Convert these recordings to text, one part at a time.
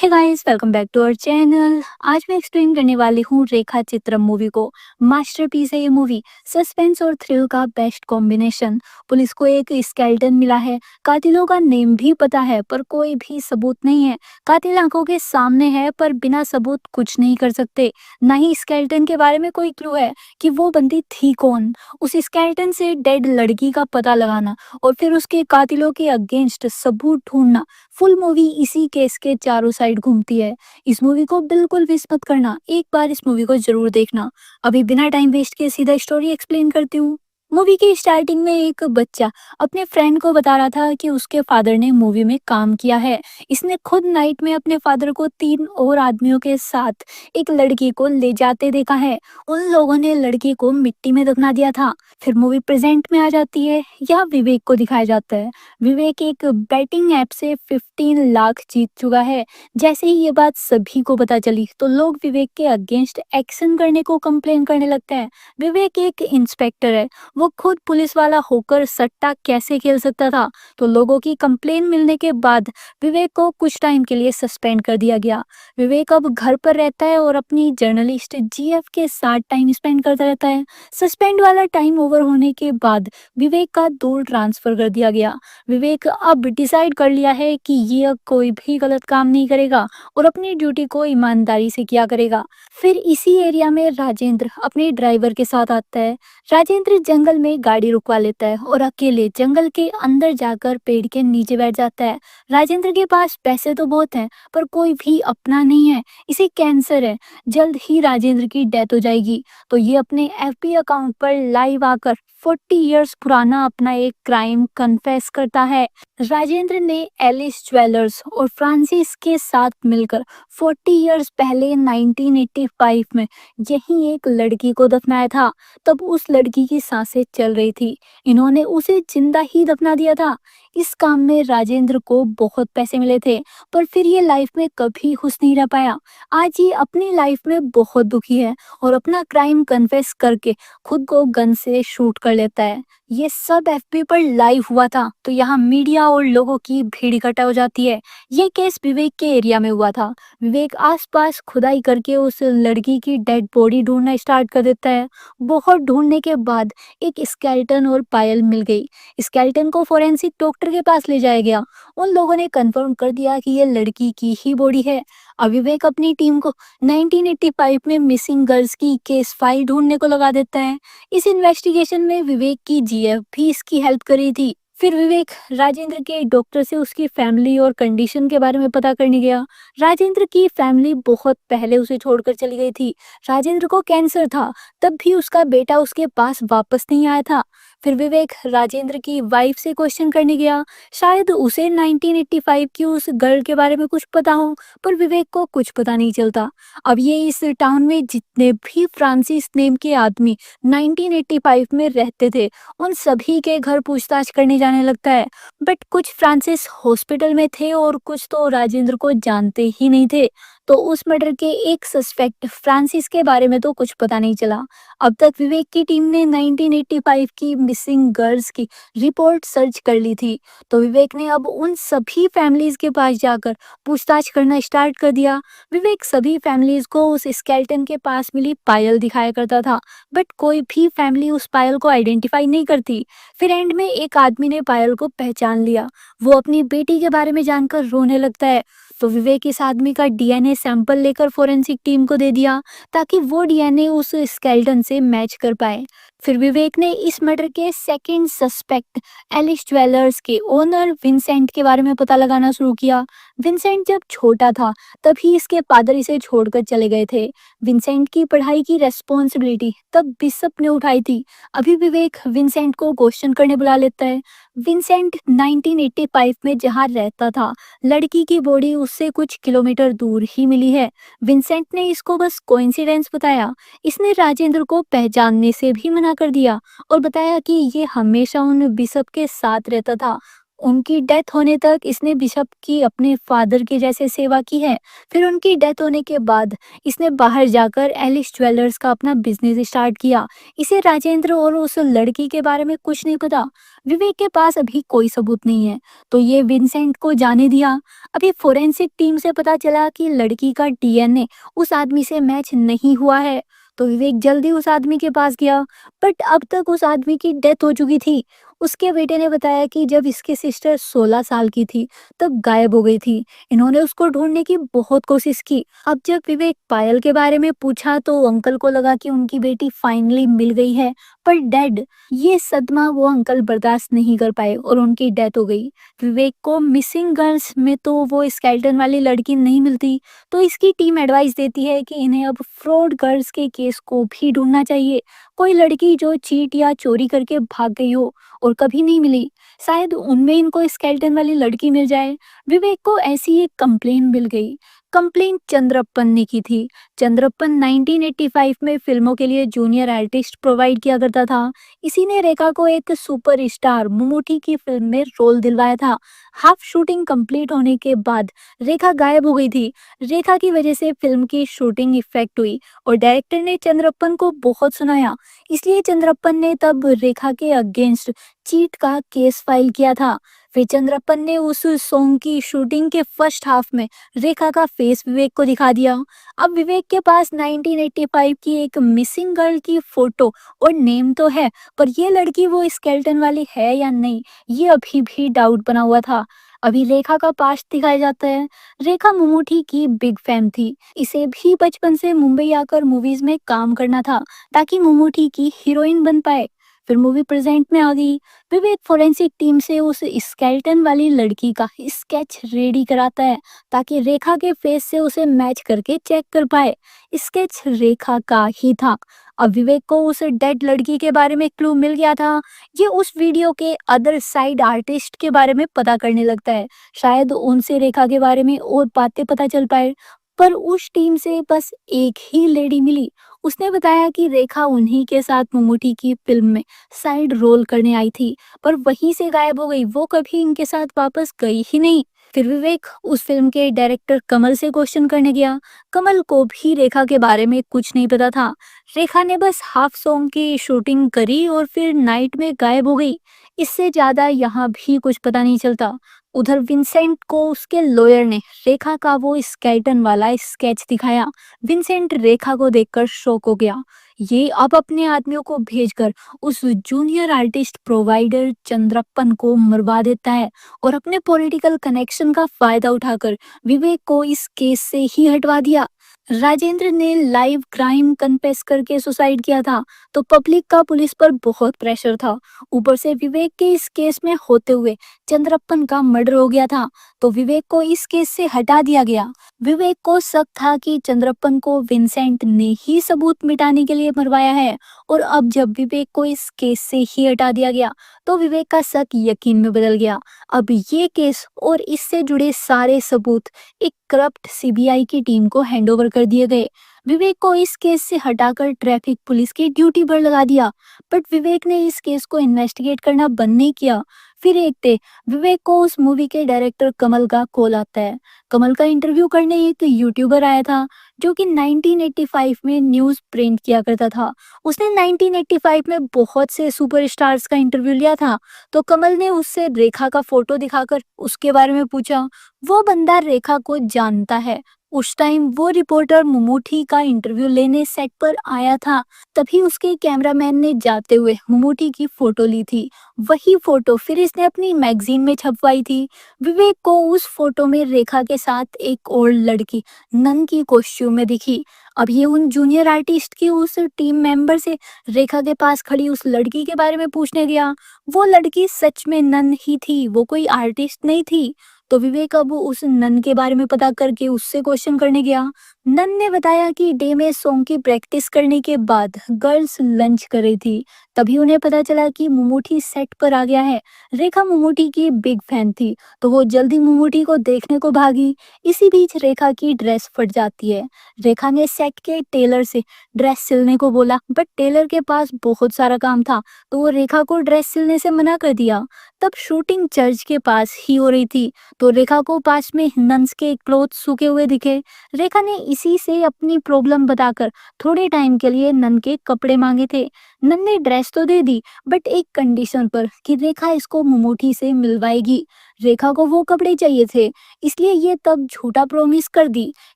Hey guys, welcome back to our channel. आज मैं explain करने वाली हूँ रेखा चित्रम मूवी को। मास्टरपीस है ये मूवी। सस्पेंस और थ्रिल का बेस्ट कॉम्बिनेशन। पुलिस को एक स्केलेटन मिला है। कातिलों का नेम भी पता है पर कोई भी सबूत नहीं है। कातिल आंखों के सामने है पर बिना सबूत कुछ नहीं कर सकते। ना ही स्केलेटन के बारे में कोई क्लू है कि वो बंदी थी कौन। उस स्केलेटन से डेड लड़की का पता लगाना और फिर उसके कातिलों के अगेंस्ट सबूत ढूंढना। फुल मूवी इसी केस के चारों साइड घूमती है। इस मूवी को बिल्कुल मिस मत करना, एक बार इस मूवी को जरूर देखना। अभी बिना टाइम वेस्ट किए सीधा स्टोरी एक्सप्लेन करती हूँ। मूवी की स्टार्टिंग में एक बच्चा अपने फ्रेंड को बता रहा था कि उसके फादर ने मूवी में काम किया है। इसने खुद नाइट में अपने फादर को 3 और आदमियों के साथ एक लड़की को ले जाते देखा है। उन लोगों ने लड़की को मिट्टी में दफना दिया था। फिर मूवी प्रेजेंट में आ जाती है। यहाँ विवेक को दिखाया जाता है। विवेक एक बैटिंग ऐप से 15 लाख जीत चुका है। जैसे ही ये बात सभी को पता चली तो लोग विवेक के अगेंस्ट एक्शन करने को कंप्लेन करने लगते हैं। विवेक एक इंस्पेक्टर है, वो खुद पुलिस वाला होकर सट्टा कैसे खेल सकता था। तो लोगों की कंप्लेन मिलने के बाद विवेक को कुछ टाइम के लिए सस्पेंड कर दिया गया। विवेक अब घर पर रहता है और अपनी जर्नलिस्ट जीएफ के साथ टाइम स्पेंड करता रहता है। सस्पेंड वाला टाइम ओवर होने के बाद विवेक का दूर ट्रांसफर कर दिया गया। विवेक अब डिसाइड कर लिया है कि ये अब कोई भी गलत काम नहीं करेगा और अपनी ड्यूटी को ईमानदारी से किया करेगा। फिर इसी एरिया में राजेंद्र अपने ड्राइवर के साथ आता है। राजेंद्र जंगल में गाड़ी रुकवा लेता है और अकेले जंगल के अंदर जाकर पेड़ के नीचे बैठ जाता है। राजेंद्र के पास पैसे तो बहुत हैं पर कोई भी अपना नहीं है। इसे कैंसर है। जल्द ही राजेंद्र की डेथ हो जाएगी। तो ये अपने एफबी अकाउंट पर लाइव आकर 40 इयर्स पुराना अपना एक क्राइम कन्फेस करता है। राजेंद्र ने एलिस ज्वेलर्स और फ्रांसिस के साथ मिलकर 40 इयर्स पहले 1985 में यही एक लड़की को दफनाया था। तब उस लड़की की सांसें चल रही थी। इन्होंने उसे जिंदा ही दफना दिया था। इस काम में राजेंद्र को बहुत पैसे मिले थे पर फिर ये लाइफ में कभी खुश नहीं रह पाया। आज ये अपनी लाइफ में बहुत दुखी है और अपना क्राइम कन्फेस करके खुद को गन से शूट कर लेता है। ये सब एफबी पर लाइव हुआ था तो यहाँ मीडिया और लोगों की भीड़ इकट्ठा हो जाती है। ये केस विवेक के एरिया में हुआ था। विवेक आसपास खुदाई करके उस लड़की की डेड बॉडी ढूंढना स्टार्ट कर देता है। बहुत ढूंढने के बाद एक स्केलेटन और पायल मिल गई। स्केलेटन को फोरेंसिक डॉक्टर के पास ले जाया गया। उन लोगों ने कंफर्म कर दिया कि ये लड़की की ही बॉडी है। अब विवेक अपनी टीम को 1985 में मिसिंग गर्ल्स की केस फाइल ढूंढने को लगा देता है। इस इन्वेस्टिगेशन में विवेक की जीएफ भी इसकी हेल्प कर रही थी। फिर विवेक राजेंद्र के डॉक्टर से उसकी फैमिली और कंडीशन के बारे में पता करने गया। राजेंद्र की फैमिली बहुत पहले उसे छोड़कर चली गई थी। राजेंद्र को कैंसर था, तब भी उसका बेटा उसके पास वापस नहीं आया था। फिर विवेक राजेंद्र की वाइफ से क्वेश्चन करने गया। शायद उसे 1985 की उस गर्ल के बारे में कुछ पता हो पर विवेक को कुछ पता नहीं चलता। अब ये इस टाउन में जितने भी फ्रांसिस नेम के आदमी 1985 में रहते थे उन सभी के घर पूछताछ करने जाने लगता है। बट कुछ फ्रांसिस हॉस्पिटल में थे और कुछ तो राजेंद्र को जानते ही नहीं थे। तो उस मर्डर के एक सस्पेक्ट फ्रांसिस के बारे में तो कुछ पता नहीं चला। अब तक विवेक की टीम ने 1985 की मिसिंग गर्ल्स की रिपोर्ट सर्च कर ली थी। तो विवेक ने अब उन सभी फैमिलीज के पास जाकर पूछताछ करना स्टार्ट कर दिया। विवेक सभी फैमिलीज को उस स्केलेटन के पास मिली पायल दिखाया करता था बट कोई भी फैमिली उस पायल को आइडेंटिफाई नहीं करती। फिर एंड में एक आदमी ने पायल को पहचान लिया। वो अपनी बेटी के बारे में जानकर रोने लगता है। तो विवेक इस आदमी का डीएनए सैंपल लेकर फोरेंसिक टीम को दे दिया ताकि वो डीएनए उस स्केलेटन से मैच कर पाए। फिर विवेक ने इस मर्डर के सेकंड सस्पेक्ट एलिस ज्वेलर्स के ओनर विंसेंट के बारे में पता लगाना शुरू किया। विंसेंट जब छोटा था तभी इसके फादर इसे छोड़कर चले गए थे। विंसेंट की पढ़ाई की रेस्पॉन्सिबिलिटी तब बिशप ने उठाई थी। अभी विवेक विंसेंट को क्वेश्चन करने बुला लेता है। विंसेंट 1985 में जहाँ रहता था लड़की की बॉडी उससे कुछ किलोमीटर दूर ही मिली है। विंसेंट ने इसको बस कोइंसिडेंस बताया। इसने राजेंद्र को पहचानने से भी मना कर दिया और बताया कि ये हमेशा उन बिशप के साथ रहता था। उनकी डेथ होने तक इसने बिशप की अपने फादर के जैसे सेवा की है। फिर उनकी डेथ होने के बाद इसने बाहर जाकर एलिस ज्वेलर्स का अपना बिजनेस स्टार्ट किया। इसे राजेंद्र और उस लड़की के बारे में कुछ नहीं पता। विवेक के पास अभी कोई सबूत नहीं है, तो ये विंसेंट को जाने दिया। अभी फोरेंसिक टीम से पता चला कि लड़की का डीएनए उस आदमी से मैच नहीं हुआ है, तो विवेक जल्दी उस आदमी के पास गया। बट अब तक उस आदमी की डेथ हो चुकी थी। उसके बेटे ने बताया कि जब इसकी सिस्टर 16 साल की थी तब गायब हो गई थी। इन्होंने उसको ढूंढने की बहुत कोशिश की। अब जब विवेक पायल के बारे में पूछा तो अंकल को लगा कि उनकी बेटी फाइनली मिल गई है, पर डेड। ये सदमा वो अंकल बर्दाश्त नहीं कर पाए और उनकी डेथ हो गई। विवेक को मिसिंग गर्ल्स में तो वो स्केलेटन वाली लड़की नहीं मिलती, तो इसकी टीम एडवाइस देती है कि इन्हें अब फ्रॉड गर्ल्स के केस को भी ढूंढना चाहिए। कोई लड़की जो चीट या चोरी करके भाग गई हो और कभी नहीं मिली, शायद उनमें इनको स्केलेटन वाली लड़की मिल जाए। विवेक को ऐसी एक कंप्लेन मिल गई। कंप्लेन चंद्रप्पन ने की थी। चंद्रप्पन 1985 में फिल्मों के लिए जूनियर आर्टिस्ट प्रोवाइड किया करता था। इसी ने रेखा को एक सुपरस्टार ममूटी की फिल्म में रोल दिलवाया था। हाफ शूटिंग कंप्लीट होने के बाद रेखा गायब हो गई थी। रेखा की वजह से फिल्म की शूटिंग इफेक्ट हुई और डायरेक्टर ने चंद्रप्पन को बहुत सुनाया। इसलिए चंद्रप्पन ने तब रेखा के अगेंस्ट चीट का केस फाइल किया था। फिर चंद्रप्पन ने उस सॉन्ग की शूटिंग के फर्स्ट हाफ में रेखा का फेस विवेक को दिखा दिया। अब विवेक के पास 1985 की एक मिसिंग गर्ल की फोटो और नेम तो है, पर ये लड़की वो स्केलेटन वाली है या नहीं, ये अभी भी डाउट बना हुआ था। अभी रेखा का पास्ट दिखाया जाता है। रेखा ममूटी की बिग फैन थी। इसे भी बचपन से मुंबई आकर मूवीज में काम करना था ताकि ममूटी की हीरोइन बन पाए। फिर मूवी प्रेजेंट में आ गई। विवेक फोरेंसिक टीम से उस स्केलेटन वाली लड़की का स्केच रेडी कराता है ताकि रेखा के फेस से उसे मैच करके चेक कर पाए। स्केच रेखा का ही था। अब विवेक को उस डेड लड़की के बारे में क्लू मिल गया था। ये उस वीडियो के अदर साइड आर्टिस्ट के बारे में पता करने लगता है। शायद उनसे रेखा के बारे में और बातें पता चल पाए। पर उस टीम से बस एक ही लेडी मिली। उसने बताया कि रेखा उन्हीं के साथ ममूटी की फिल्म में साइड रोल करने आई थी, पर वहीं से गायब हो गई। वो कभी इनके साथ वापस गई ही नहीं। फिर विवेक उस फिल्म के डायरेक्टर कमल से क्वेश्चन करने गया। कमल को भी रेखा के बारे में कुछ नहीं पता था। रेखा ने बस हाफ सॉन्ग की शूटिंग करी और फिर नाइट में गायब हो गई। इससे ज्यादा यहाँ भी कुछ पता नहीं चलता। उधर विंसेंट को उसके लॉयर ने रेखा का वो स्केलेटन वाला स्केच दिखाया। विंसेंट रेखा को देखकर शॉक हो गया। ये अब अपने आदमियों को भेजकर उस जूनियर आर्टिस्ट प्रोवाइडर चंद्रप्पन को मरवा देता है और अपने पॉलिटिकल कनेक्शन का फायदा उठाकर विवेक को इस केस से ही हटवा दिया। राजेंद्र ने लाइव क्राइम कन्फेस करके सुसाइड किया था, तो पब्लिक का पुलिस पर बहुत प्रेशर था। ऊपर से विवेक के इस केस में होते हुए चंद्रप्पन का मर्डर हो गया था, तो विवेक को इस केस से हटा दिया गया। विवेक को शक था कि चंद्रप्पन को विंसेंट ने ही सबूत मिटाने के लिए मरवाया है, और अब जब विवेक को इस केस से ही हटा दिया गया तो विवेक का शक यकीन में बदल गया। अब ये केस और इससे जुड़े सारे सबूत एक करप्ट सीबीआई की टीम को हैंडओवर कर दिए गए। विवेक को इस केस से हटाकर ट्रैफिक पुलिस की ड्यूटी पर लगा दिया, बट विवेक ने इस केस को इन्वेस्टिगेट करना बंद नहीं किया। फिर एक डे विवेक को उस मूवी के डायरेक्टर कमल का कॉल आता है। कमल का इंटरव्यू करने एक यूट्यूबर आया था जो कि 1985 में न्यूज प्रिंट किया करता था। उसने 1985 में बहुत से सुपरस्टार्स का इंटरव्यू लिया था, तो कमल ने उससे रेखा का फोटो दिखाकर उसके बारे में पूछा। वो बंदा रेखा को जानता है। उस टाइम वो रिपोर्टर ममूटी का इंटरव्यू लेने सेट पर आया था, तभी उसके कैमरामैन ने जाते हुए ममूटी की फोटो ली थी। वही फोटो फिर इसने अपनी मैगजीन में छपवाई थी। विवेक को उस फोटो में रेखा के साथ एक और लड़की नन की कॉस्ट्यूम में दिखी। अब ये उन जूनियर आर्टिस्ट की उस टीम मेंबर से रेखा के पास खड़ी उस लड़की के बारे में पूछने गया। वो लड़की सच में नन ही थी, वो कोई आर्टिस्ट नहीं थी। तो विवेक अब उस नन के बारे में पता करके उससे क्वेश्चन करने गया। नन ने बताया कि डे में सॉन्ग की प्रैक्टिस करने के बाद गर्ल्स लंच कर रही थी। तभी उन्हें पता चला कि ममूटी सेट पर आ गया है। रेखा ममूटी की बिग फैन थी, तो वो जल्दी ममूटी को देखने को भागी। इसी बीच रेखा की ड्रेस फट जाती है। रेखा ने सेट के टेलर से ड्रेस सिलने को बोला, बट टेलर के पास बहुत सारा काम था, तो वो रेखा को ड्रेस सिलने से मना कर दिया। तब शूटिंग चर्च के पास ही हो रही थी, तो रेखा को पास में नन्स के क्लोथ सूखे हुए दिखे। रेखा ने इसी से अपनी प्रॉब्लम बताकर थोड़े टाइम के लिए नन के कपड़े मांगे थे। नन ने ड्रेस तो दे दी, बट एक कंडीशन पर कि रेखा इसको ममूटी से मिलवाएगी। रेखा को वो कपड़े चाहिए थे, इसलिए ये तब झूठा प्रॉमिस कर दी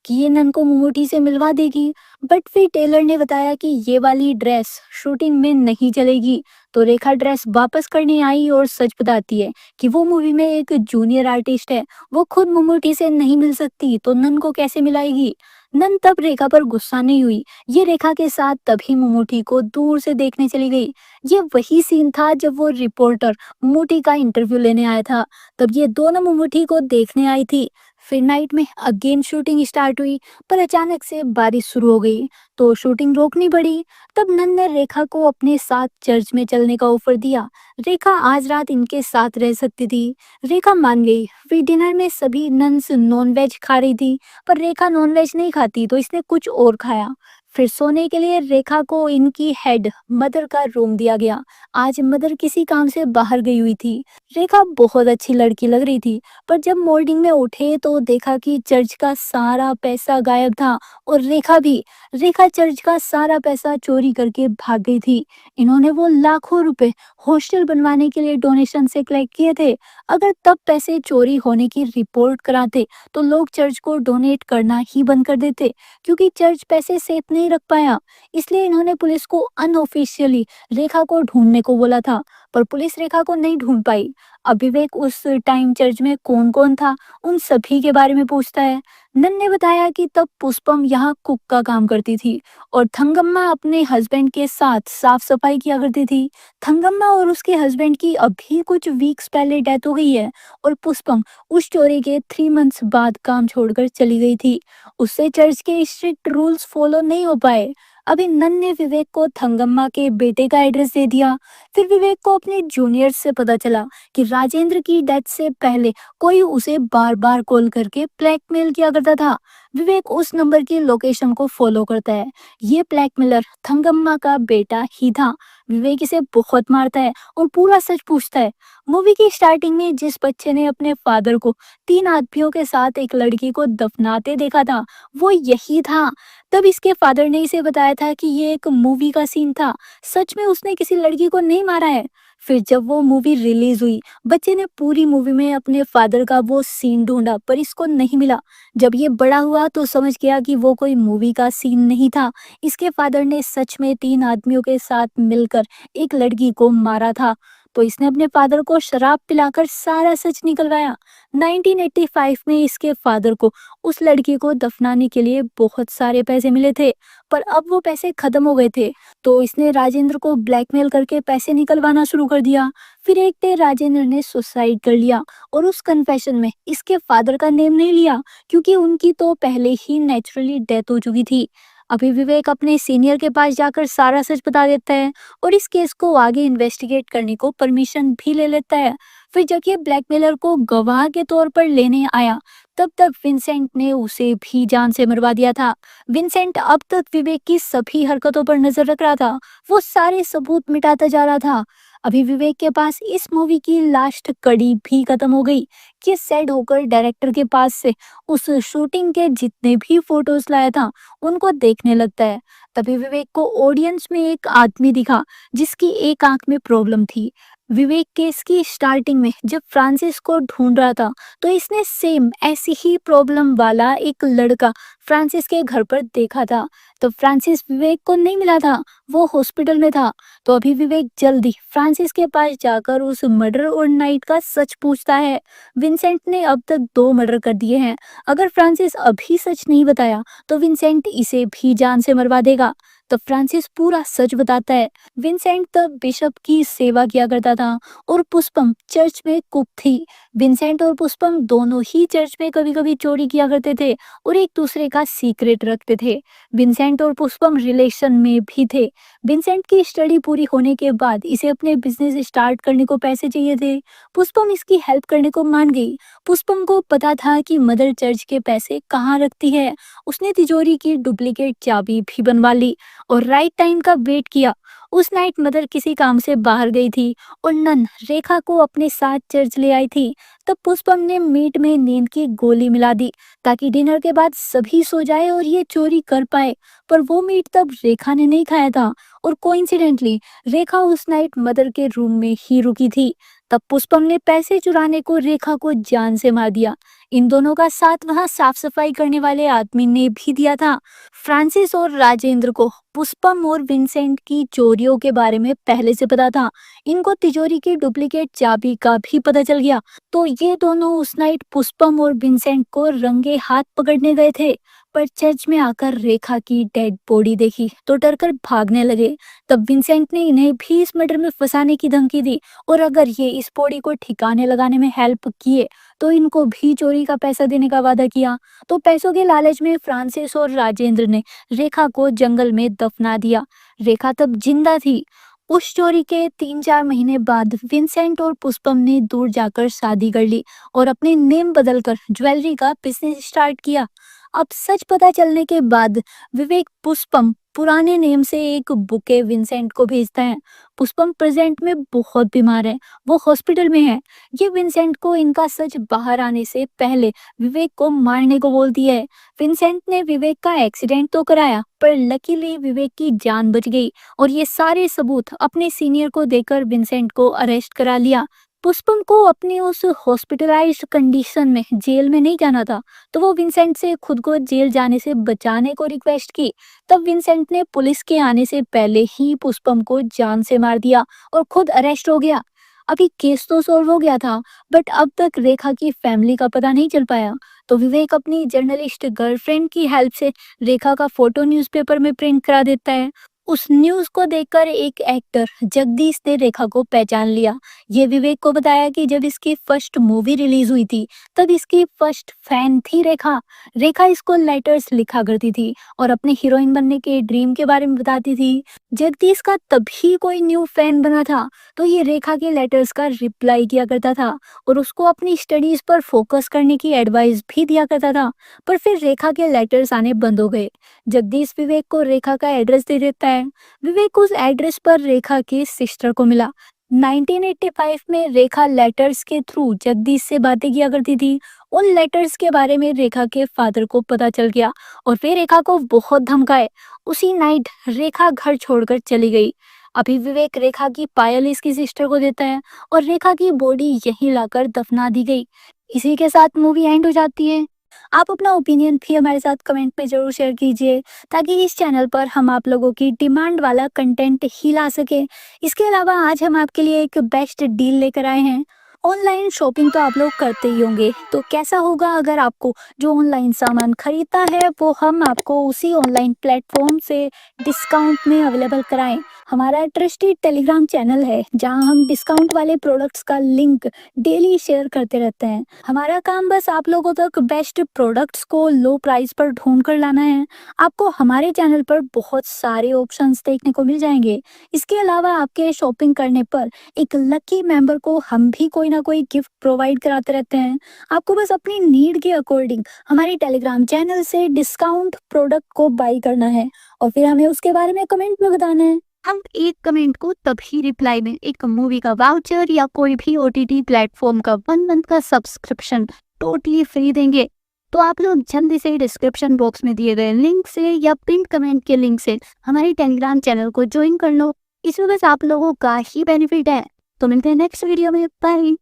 कि ये नन को ममूटी से मिलवा देगी। बट फिर टेलर ने बताया कि ये वाली ड्रेस शूटिंग में नहीं चलेगी। तो रेखा ड्रेस वापस करने आई और सच बताती है कि वो मूवी में एक जूनियर आर्टिस्ट है, वो खुद ममूटी से नहीं मिल सकती तो नन को कैसे मिलाएगी। नन तब रेखा पर गुस्सा नहीं हुई, ये रेखा के साथ तभी ममूटी को दूर से देखने चली गई। ये वही सीन था जब वो रिपोर्टर ममूटी का इंटरव्यू लेने आया था, तब ये दोनों ममूटी को देखने आई थी। फिर नाइट में अगेन शूटिंग स्टार्ट हुई, पर अचानक से बारिश शुरू हो गई, तो शूटिंग रोकनी पड़ी। तब नन ने रेखा को अपने साथ चर्च में चलने का ऑफर दिया। रेखा आज रात इनके साथ रह सकती थी। रेखा मान गई। फिर डिनर में सभी नन्स नॉनवेज खा रही थी, पर रेखा नॉनवेज नहीं खाती, तो इसने कुछ और खाया। फिर सोने के लिए रेखा को इनकी हेड मदर का रूम दिया गया। आज मदर किसी काम से बाहर गई हुई थी। रेखा बहुत अच्छी लड़की लग रही थी, पर जब मॉर्निंग में उठे तो देखा कि चर्च का सारा पैसा गायब था, और रेखा भी। रेखा चर्च का सारा पैसा चोरी करके भाग गई थी। इन्होंने वो लाखों रुपए हॉस्टल बनवाने के लिए डोनेशन से कलेक्ट किए थे। अगर तब पैसे चोरी होने की रिपोर्ट कराते, तो लोग चर्च को डोनेट करना ही बंद कर देते, क्योंकि चर्च पैसे सेफ नहीं रख पाया। इसलिए इन्होंने पुलिस को अनऑफिशियली रेखा को ढूंढने को बोला था, पर पुलिस रेखा को नहीं ढूंढ पाई। अब विवेक उस टाइम चर्च में कौन कौन था, उन सभी के बारे में पूछता है। नन ने बताया कि तब पुष्पम यहाँ कुक का काम करती थी, और थंगम्मा अपने हस्बैंड के साथ साफ सफाई किया करती थी। थंगम्मा और उसके हस्बैंड की अभी कुछ वीक्स पहले डेथ हो गई है, और पुष्पम उस चोरी के 3 मंथ्स बाद काम छोड़कर चली गई थी। उससे चर्च के स्ट्रिक्ट रूल्स फॉलो नहीं हो पाए। अभी नन ने विवेक को थंगम्मा के बेटे का एड्रेस दे दिया। फिर विवेक को अपने जूनियर्स से पता चला कि राजेंद्र की डेथ से पहले कोई उसे बार बार कॉल करके ब्लैकमेल किया करता था। विवेक उस नंबर की लोकेशन को फॉलो करता है। ये ब्लैकमेलर थंगम्मा का बेटा ही था। विवेक इसे बहुत मारता है और पूरा सच पूछता है। मूवी की स्टार्टिंग में जिस बच्चे ने अपने फादर को 3 आदमियों के साथ एक लड़की को दफनाते देखा था, वो यही था। तब इसके फादर ने इसे बताया था कि ये एक मूवी का सीन था, सच में उसने किसी लड़की को नहीं मारा है। फिर जब वो मूवी रिलीज हुई, बच्चे ने पूरी मूवी में अपने फादर का वो सीन ढूंढा, पर इसको नहीं मिला। जब ये बड़ा हुआ तो समझ गया कि वो कोई मूवी का सीन नहीं था। इसके फादर ने सच में 3 आदमियों के साथ मिलकर एक लड़की को मारा था। तो इसने अपने फादर को शराब पिलाकर सारा सच निकलवाया। 1985 में इसके फादर को उस लड़की को दफनाने के लिए बहुत सारे पैसे मिले थे, पर अब वो पैसे खत्म हो गए थे। तो इसने राजेंद्र को ब्लैकमेल करके पैसे निकलवाना शुरू कर दिया। फिर एक डे राजेंद्र ने सुसाइड कर लिया, और उस कन्फेशन में इसके फादर का नेम नहीं लिया, क्योंकि उनकी तो पहले ही नेचुरली डेथ हो चुकी थी। अभी विवेक अपने सीनियर के पास जाकर सारा सच बता देता है, और इस केस को आगे इन्वेस्टिगेट करने को परमिशन भी ले लेता है। फिर जब ये ब्लैकमेलर को गवाह के तौर पर लेने आया, तब तक विंसेंट ने उसे भी जान से मरवा दिया था। विंसेंट अब तक विवेक की सभी हरकतों पर नजर रख रहा था, वो सारे सबूत मिटाता जा रहा था। अभी विवेक के पास इस मूवी की लास्ट कड़ी भी खत्म हो गई। कि सैड होकर डायरेक्टर के पास से उस शूटिंग के जितने भी फोटोज लाया था, उनको देखने लगता है। तभी विवेक को ऑडियंस में एक आदमी दिखा, जिसकी एक आंख में प्रॉब्लम थी। विवेक केस की स्टार्टिंग में जब फ्रांसिस को ढूंढ रहा था, तो इसने सेम ऐसी ही प्रॉब्लम वाला एक लड़का फ्रांसिस के घर पर देखा था। तो फ्रांसिस विवेक को नहीं मिला था, वो हॉस्पिटल में था। तो अभी विवेक जल्दी फ्रांसिस के पास जाकर उस मर्डर और नाइट का सच पूछता है। विंसेंट ने अब तक 2 मर्डर कर दिए हैं। अगर फ्रांसिस अभी सच नहीं बताया, तो विंसेंट इसे भी जान से मरवा देगा। तब फ्रांसिस पूरा सच बताता है। विंसेंट तब बिशप की सेवा किया करता था और पुष्पम चर्च में कुक थी। विंसेंट और पुष्पम दोनों ही चर्च में कभी कभी चोरी किया करते थे और एक दूसरे का सीक्रेट रखते थे। विंसेंट और पुष्पम रिलेशन में भी थे। विंसेंट की स्टडी पूरी होने के बाद इसे अपने बिजनेस स्टार्ट करने को पैसे चाहिए थे। पुष्पम इसकी हेल्प करने को मान गई। पुष्पम को पता था कि मदर चर्च के पैसे कहाँ रखती है। उसने तिजोरी की डुप्लीकेट चाबी भी बनवा ली और राइट टाइम का वेट किया। उस नाइट मदर किसी काम से बाहर गई थी और नन रेखा को अपने साथ चर्च ले आई थी। तब पुष्पम ने मीट में नींद की गोली मिला दी ताकि डिनर के बाद सभी सो जाए और ये चोरी कर पाए। पर वो मीट तब रेखा ने नहीं खाया था और कोइंसिडेंटली रेखा उस नाइट मदर के रूम में ही रुकी थी। तब पुष्पम ने पैसे चुराने को रेखा को जान से मार दिया। इन दोनों का साथ वहां साफ सफाई करने वाले आदमी ने भी दिया था। फ्रांसिस और राजेंद्र को पुष्पम और विंसेंट की चोरियों के बारे में पहले से पता था। इनको तिजोरी की डुप्लीकेट चाबी का भी पता चल गया। तो ये दोनों उस नाइट पुष्पम और विंसेंट को रंगे हाथ पकड़ने गए थे। पर चर्च में आकर रेखा की डेड बॉडी देखी तो डरकर भागने लगे। तब विंसेंट ने इन्हें भी इस मर्डर में फंसाने की धमकी दी और अगर ये इस बॉडी को ठिकाने लगाने में हेल्प किए तो इनको भी चोरी का पैसा देने का वादा किया। तो पैसों के लालच में फ्रांसिस और राजेंद्र ने रेखा को जंगल में दफना दिया। रेखा तब जिंदा थी। उस चोरी के 3-4 महीने बाद विंसेंट और पुष्पम ने दूर जाकर शादी कर ली और अपने नेम बदलकर ज्वेलरी का बिजनेस स्टार्ट किया। अब सच पता चलने के बाद विवेक पुष्पम पुराने नेम से एक बुके विंसेंट को भेजता है। पुष्पम प्रेजेंट में बहुत बीमार है, वो हॉस्पिटल में है। ये विंसेंट को इनका सच बाहर आने से पहले विवेक को मारने को बोलती है। विंसेंट ने विवेक का एक्सीडेंट तो कराया पर लकीली विवेक की जान बच गई और ये सारे सबूत अपने सीनियर को देकर विंसेंट को अरेस्ट करा लिया। पुष्पम को अपनी उस हॉस्पिटलाइज्ड कंडीशन में जेल में नहीं जाना था, तो वो विंसेंट से खुद को जेल जाने से बचाने को रिक्वेस्ट की। तब विंसेंट ने पुलिस के आने से पहले ही पुष्पम को जान से मार दिया और खुद अरेस्ट हो गया। अभी केस तो सॉल्व हो गया था बट अब तक रेखा की फैमिली का पता नहीं चल पाया। तो विवेक अपनी जर्नलिस्ट गर्लफ्रेंड की हेल्प से रेखा का फोटो न्यूज़पेपर में प्रिंट करा देता है। उस न्यूज को देखकर एक एक्टर जगदीश ने रेखा को पहचान लिया। ये विवेक को बताया कि जब इसकी फर्स्ट मूवी रिलीज हुई थी तब इसकी फर्स्ट फैन थी रेखा। रेखा इसको लेटर्स लिखा करती थी और अपने हीरोइन बनने के ड्रीम के बारे में बताती थी। जगदीश का तभी कोई न्यू फैन बना था तो ये रेखा के लेटर्स का रिप्लाई किया करता था और उसको अपनी स्टडीज पर फोकस करने की एडवाइस भी दिया करता था। पर फिर रेखा के लेटर्स आने बंद हो गए। जगदीश विवेक को रेखा का एड्रेस दे देता है। विवेक उस एड्रेस पर रेखा की सिस्टर को मिला। 1985 में रेखा लेटर्स के थ्रू जगदीश से बातें किया करती थी। उन लेटर्स के बारे में रेखा के फादर को पता चल गया और वे रेखा को बहुत धमकाए। उसी नाइट रेखा घर छोड़कर चली गई। अभी विवेक रेखा की पायल इसकी सिस्टर को देता है और रेखा की बॉडी यहीं लाकर दफना दी गई। इसी के साथ मूवी एंड हो जाती है। आप अपना ओपिनियन भी हमारे साथ कमेंट में जरूर शेयर कीजिए ताकि इस चैनल पर हम आप लोगों की डिमांड वाला कंटेंट ही ला सके। इसके अलावा आज हम आपके लिए एक बेस्ट डील लेकर आए हैं। ऑनलाइन शॉपिंग तो आप लोग करते ही होंगे, तो कैसा होगा अगर आपको जो ऑनलाइन सामान खरीदता है वो हम आपको उसी ऑनलाइन प्लेटफॉर्म से डिस्काउंट में अवेलेबल कराएं। हमारा ट्रस्टेड टेलीग्राम चैनल है जहां हम डिस्काउंट वाले प्रोडक्ट्स का लिंक डेली शेयर करते रहते हैं। हमारा काम बस आप लोगों तक बेस्ट प्रोडक्ट्स को लो प्राइस पर ढूंढ कर लाना है। आपको हमारे चैनल पर बहुत सारे ऑप्शंस देखने को मिल जाएंगे। इसके अलावा आपके शॉपिंग करने पर एक लकी मेंबर को हम भी कोई ना कोई गिफ्ट प्रोवाइड कराते रहते हैं। आपको बस अपनी नीड के अकॉर्डिंग हमारे टेलीग्राम चैनल से डिस्काउंट प्रोडक्ट को बाई करना है और फिर हमें उसके बारे में कमेंट में बताना है। हम एक कमेंट को तभी रिप्लाई में एक मूवी का वाउचर या कोई भी ओटीटी प्लेटफॉर्म का 1 मंथ का सब्सक्रिप्शन टोटली फ्री देंगे। तो आप लोग जल्दी से डिस्क्रिप्शन बॉक्स में दिए गए लिंक से या पिन कमेंट के लिंक से हमारे टेलीग्राम चैनल को ज्वाइन कर लो। इसमें बस आप लोगों का ही बेनिफिट है। तो मिलते हैं नेक्स्ट वीडियो में। बाय।